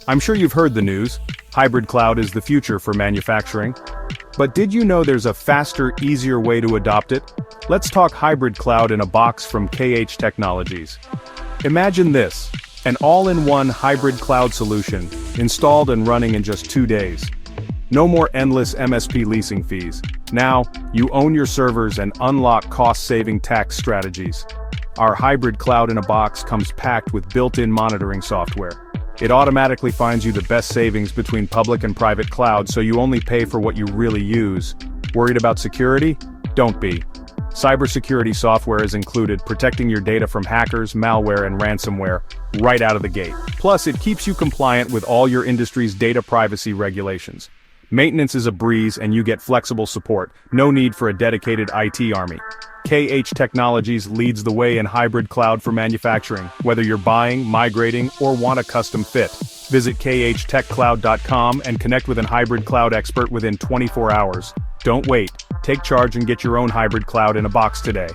I'm sure you've heard the news. Hybrid cloud is the future for manufacturing. But did you know there's a faster, easier way to adopt it? Let's talk hybrid cloud in a box from khtechnologies. Imagine this, an all-in-one hybrid cloud solution, installed and running in just 2 days. No more endless MSP leasing fees. Now, you own your servers and unlock cost-saving tax strategies. Our hybrid cloud in a box comes packed with built-in monitoring software. It automatically finds you the best savings between public and private clouds, so you only pay for what you really use. Worried about security? Don't be. Cybersecurity software is included, protecting your data from hackers, malware, and ransomware right out of the gate. Plus, it keeps you compliant with all your industry's data privacy regulations. Maintenance is a breeze and you get flexible support. No need for a dedicated IT army. khtechnologies leads the way in hybrid cloud for manufacturing. Whether you're buying, migrating, or want a custom fit, visit khtechcloud.com and connect with a hybrid cloud expert within 24 hours. Don't wait. Take charge and get your own hybrid cloud in a box today.